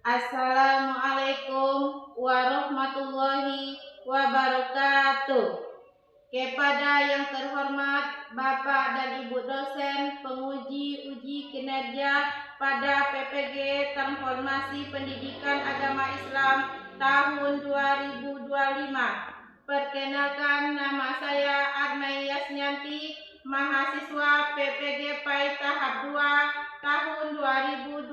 Assalamualaikum warahmatullahi wabarakatuh. Kepada yang terhormat Bapak dan Ibu dosen penguji uji kinerja pada PPG Transformasi Pendidikan Agama Islam tahun 2025. Perkenalkan, nama saya Armai Yasnyanti, mahasiswa PPG PAI tahap 2 tahun 2025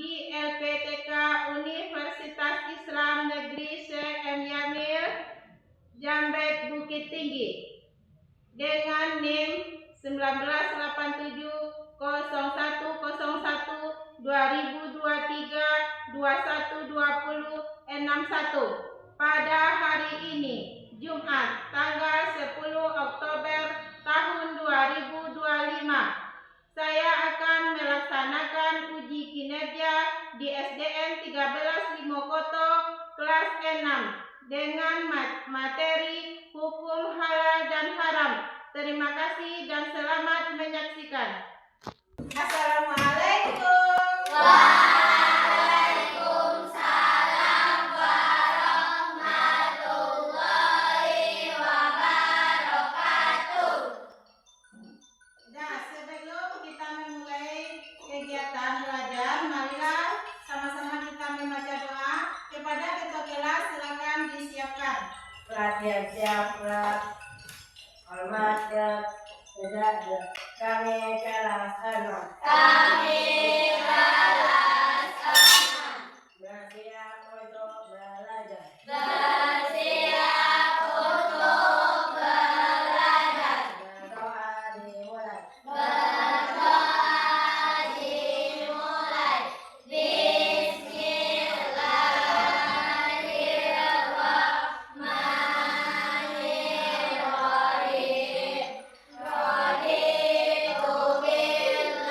di LPTK Universitas Islam Negeri Syekh M. Yamil, Jambet, Bukit Tinggi, dengan NIM 1987 0101 2023 2120 61 pada hari ini, Jumat, tanggal 10 Oktober tahun 2025. Saya akan melaksanakan uji kinerja di SDN 13 Limokoto kelas 6 dengan materi hukum halal dan haram. Terima kasih dan selamat menyaksikan. Assalamualaikum. Waalaikumsalam warahmatullahi wabarakatuh. Nah, sebelum kita memulai kegiatan belajar, marilah sama-sama kita membaca doa. Kepada ketua kelas silakan disiapkan. Perhatian siaplah, hormat dan tidak kami kelas 6. Kami kelas 6 bersiap untuk belajar. Bersiap untuk belajar. Berdoa dimulai. Berdoa dimulai. Bismillahirrahmanirrahim. Raditu billahi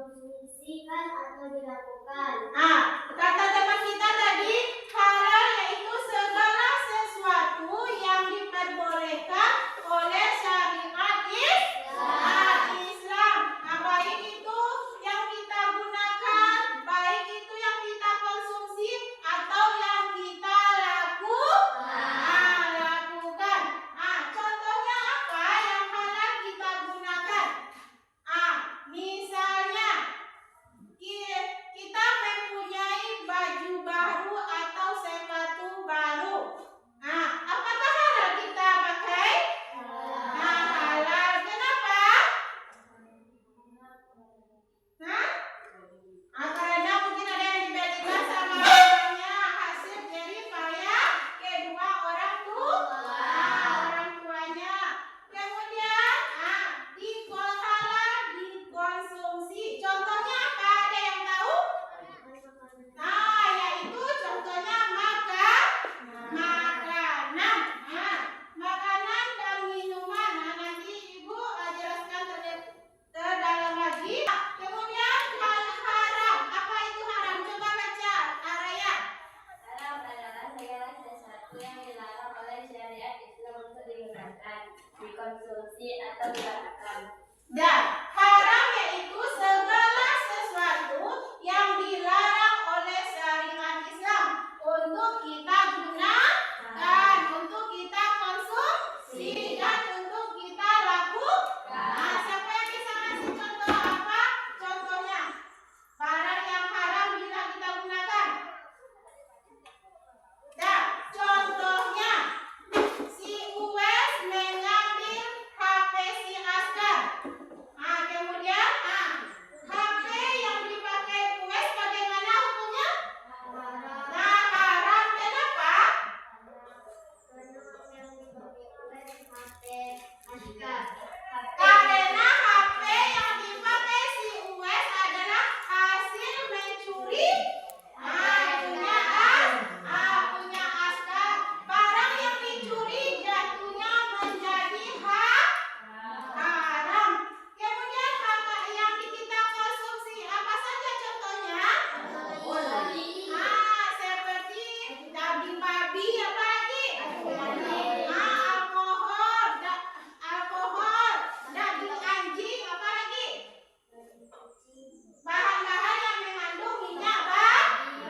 dikonsumsikan atau dilakukan. Kata teman kita tadi halal yaitu segala sesuatu yang diperbolehkan oleh syariat Islam. Baik itu yang kita gunakan, baik itu yang kita konsumsi atau yang kita lakukan. Contohnya apa yang halal kita gunakan? Misalnya kita mempunyai baju baru atau sepatu baru. Apakah halal kita pakai? Halal. Kenapa? Karena mungkin ada yang dibelikan sama mamanya hasil jerih payah kedua orang tuanya. Kemudian halal dikonsumsi. Contohnya apa? Ada yang tahu? Yaitu contohnya makanan. Makanan dan minuman. Nanti Ibu jelaskan terdalam lagi. Kemudian haram. Apa itu haram? Coba baca, Araya. Haram adalah segala sesuatu yang dilarang oleh syariat Islam untuk digunakan, dikonsumsi atau dilakukan. Dan haram yaitu segala sesuatu yang dilarang oleh syariat Islam untuk kita gunakan, untuk kita konsumsi, dan untuk kita lakukan. Siapa yang bisa ngasih contoh apa? Contohnya barang yang haram bila kita gunakan. Contohnya si Uwes mengambil HP si Askar. Kemudian HP yang dipakai Uwes bagaimana hukumnya? Haram. Kenapa? Karena HP yang dipakai si Uwes adalah hasil mencuri punya Askar. Barang yang dicuri jatuhnya menjadi haram. Kemudian yang kita konsumsi apa saja contohnya? Seperti daging babi, apa lagi? Alkohol, daging anjing, apa lagi? Bahan-bahan yang mengandung minyak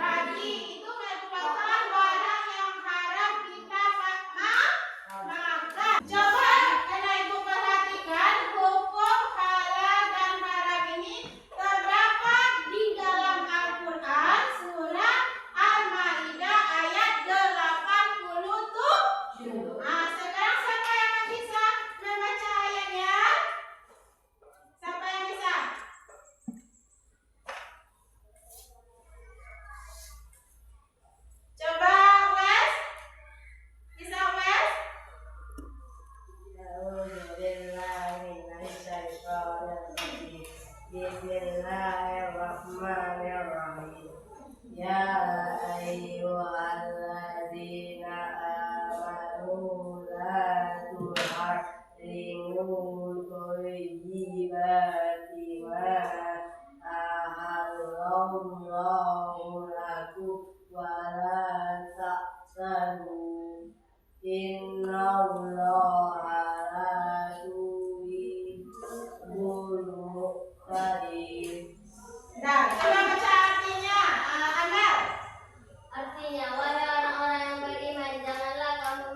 babi itu merupakan barang yang haram kita makan. Coba karena Ibu perhatikan hukum halal dan haram ini terdapat di dalam Al-Quran surah Al-Maidah ayat 87. Sekarang siapa yang bisa membaca ayatnya? Siapa yang bisa? Coba Wes. Bisa Wes? Bismillahirrahmanirrahim. Ya ayyuhalladzina amanu la tuharrimu thayyibati ma ahallallahu lakum wa la ta'sanu innallaha la yuhibbul muqtadin. Coba baca artinya, Amel. Artinya, wahai orang-orang yang beriman, janganlah kamu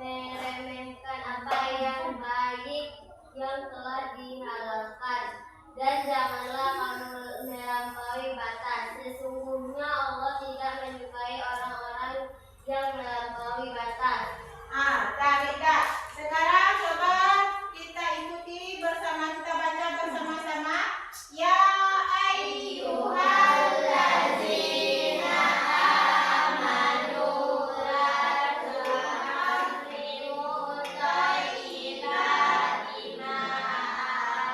meremehkan apa yang baik yang telah dihalalkan, dan janganlah kamu melampaui batas. Sesungguhnya Allah tidak menyukai orang-orang yang melampaui batas. Rita. Sekarang coba kita ikuti bersama, kita baca bersama-sama. Ya ayyuhalladzina amanu la tuharrimu thayyibati ma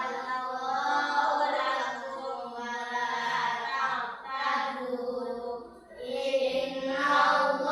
ahallallahu lakum wa la taqtadu innallaha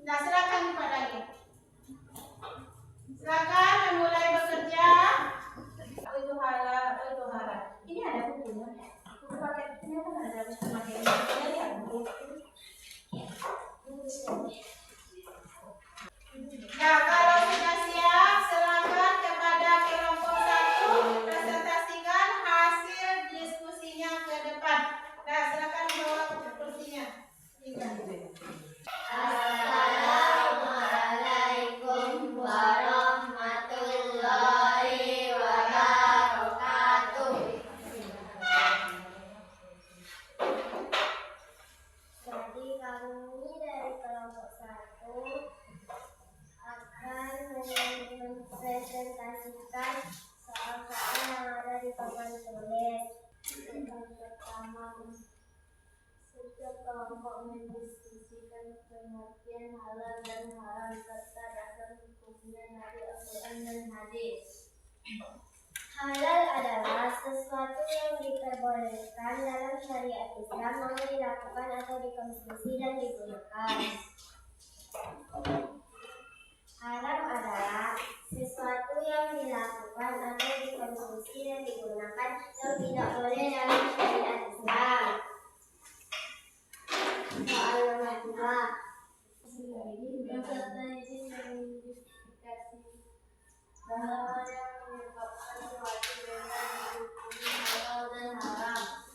Nah, silakan dipadani. Silakan memulai bekerja. Oh, itu halal, oh, itu halal. Ini ada bukunya. Buku paketnya kan ada paketnya. Lihat buku. Nah, kalau sudah siap, silakan kepada kelompok 1 presentasikan hasil diskusinya ke depan. Nah, silakan bawa kursinya. Assalamualaikum warahmatullahi wabarakatuh. Jadi kami dari kelompok 1 akan mempresentasikan soal-soal yang ada di papan tulis. Yang pertama, setiap kelompok mendiskusikan pengertian halal dan haram serta dasar hukumnya dari Al-Quran dan hadis. Halal adalah sesuatu yang diperbolehkan dalam syariat Islam, mau dilakukan atau dikonsumsi dan digunakan. Haram adalah sesuatu yang dilakukan atau dikonsumsi dan digunakan yang tidak boleh dalam syariat Islam. Soal nomor 2. Peserta izin mengidentifikasi bahwa yang menyebabkan suatu benda dihukumi halal dan haram.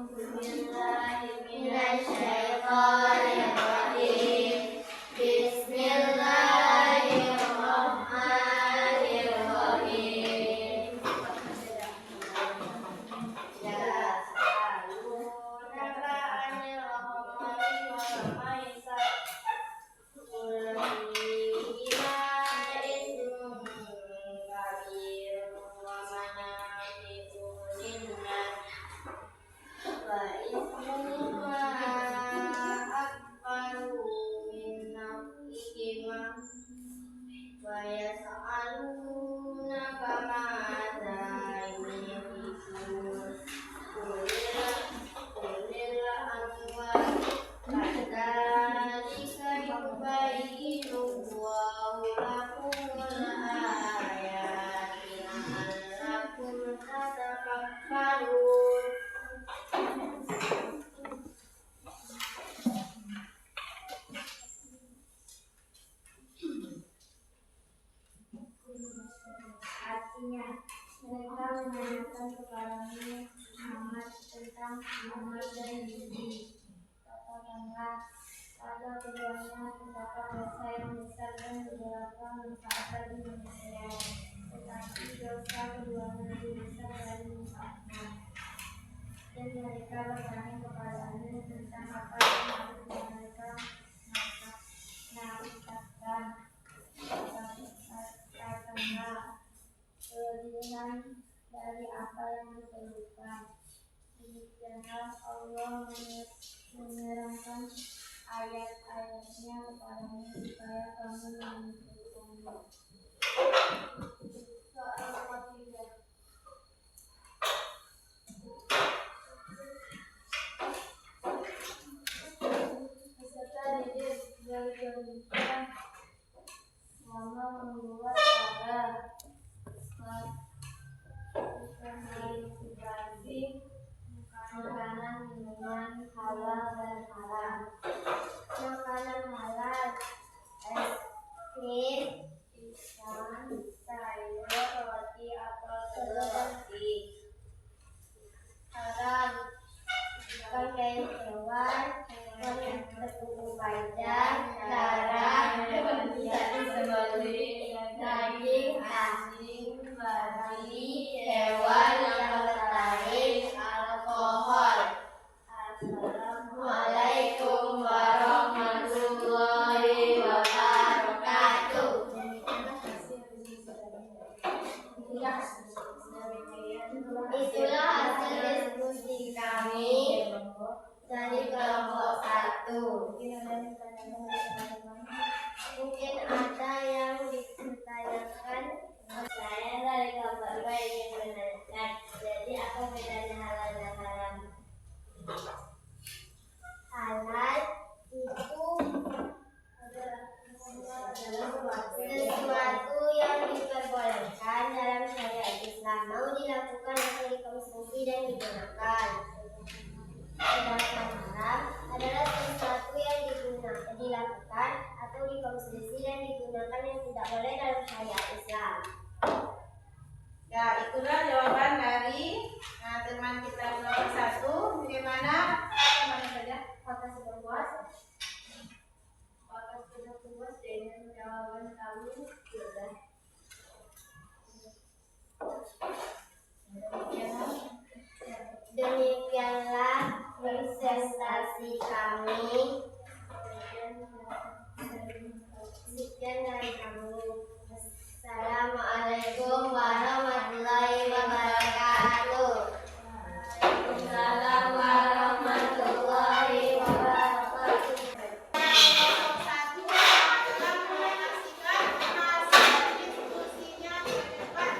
Bismillahirrahmanirrahim. Bismillahirrahmanirrahim. Yas'alunaka 'anil khamri wal maisir. Qul fihima itsmun kabirun wa manafi'u lin-nas wa itsmuhuma akbaru min naf'ihima wa yas'alunaka madza yunfiqun qulil afwa kadzalika yubayyinu Allahu lakumul ayati la'allakum tatafakkarun. Artinya, mereka menanyakan kepadamu Muhammad tentang Muhammad dan Nabi. Katakanlah, pada keduanya terdapat dosa yang besar dan beberapa manfaat bagi manusia. Tetapi dosa keduanya lebih besar dari manfaatnya. Dan mereka bertanya kepadamu tentang apa yang harus mereka ucapkan. Katakanlah, kelebihan dari apa yang diperlukan. Demikianlah Allah menerangkan ayat-ayatnya kepadamu supaya kamu mengikutinya. Soal nomor 3. Peserta didik berkewajiban selama membuat kabar mengidentifikasi makanan, minuman halal dan haram. Makanan halal: es krim, ikan, sayur, roti, apel, telur, roti. Haram: bangkai hewan yang bertubuh panjang, darah, hewan tidak disembelih, daging, anjing, babi, hewan yang lain, alkohol. Assalamualaikum warahmatullahi Sesuatu yang diperbolehkan dalam syariat Islam mau dilakukan atau dikonsumsi dan digunakan. Sedangkan haram adalah sesuatu yang dilakukan atau dikonsumsi dan digunakan yang tidak boleh dalam syariat Islam. Ya, itulah jawaban dari teman kita nomor 1. Bagaimana? Mana saja? Apakah sudah puas? Apakah sudah puas dengan jawaban kamu? Sudah. Demikianlah presentasi kami. Sekian dari kami. Assalamualaikum warahmatullahi wabarakatuh. Waalaikumsalam warahmatullahi wabarakatuh. Satu adalah menyaksikan hasil diskusinya ke depan.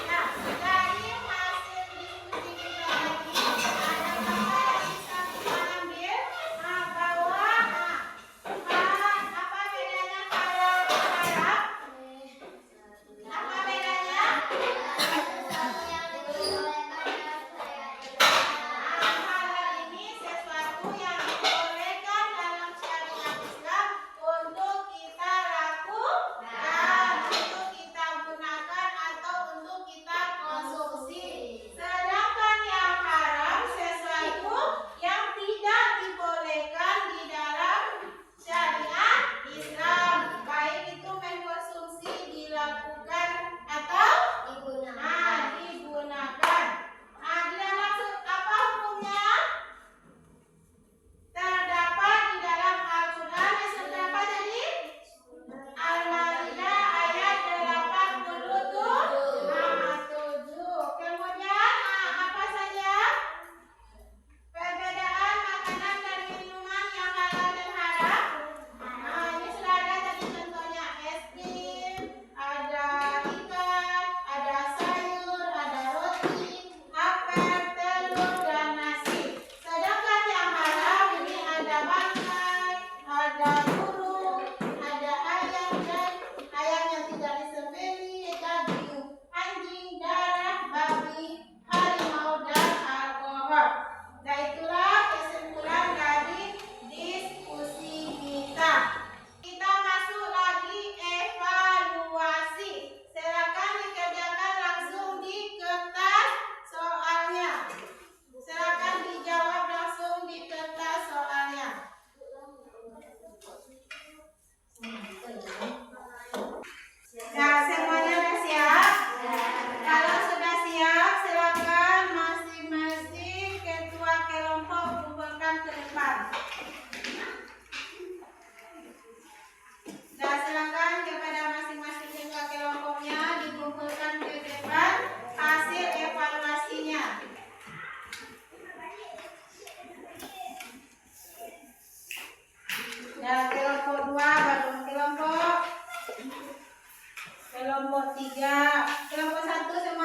Nah, dari hasil diskusi kita tadi, ada kata yang bisa kita ambil bahwa apa bedanya halal dan haram? Apa bedanya? Halal ini sesuatu yang dibolehkan dalam syariat Islam untuk kita lakukan, untuk kita gunakan atau untuk kita konsumsi. Sedangkan yang haram sesuatu yang tidak dibolehkan di dalam syariat Islam, baik itu mengkonsumsi, dilakukan atau digunakan. Di dalam apa hukumnya? Terdapat di dalam Al-Quran yang seberapa tadi? Al-Maidah ayat 87. Kemudian apa saja perbedaan makanan dan minuman yang halal dan haram? Ini sudah ada tadi contohnya, es krim, ada ikan, ada sayur, ada roti, apel, telur, dan nasi. Sedangkan yang haram ini ada bangkai, ada burung, ada ayam dan ayam yang tidak disembelih, daging anjing, darah babi, harimau, dan alkohol. Nah, itulah kesimpulan dari diskusi kita. Kita masuk lagi evaluasi. Silakan dikerjakan langsung di kertas soalnya. Silakan dijawab langsung di kertas soalnya. Nah, semuanya sudah siap? Kalau sudah siap, silakan masing-masing ketua kelompok kumpulkan ke depan. Dan silakan kepada masing-masing ketua kelompoknya dikumpulkan ke depan hasil evaluasinya. Dan kelompok 2 baru kelompok 3, kelompok 1 semua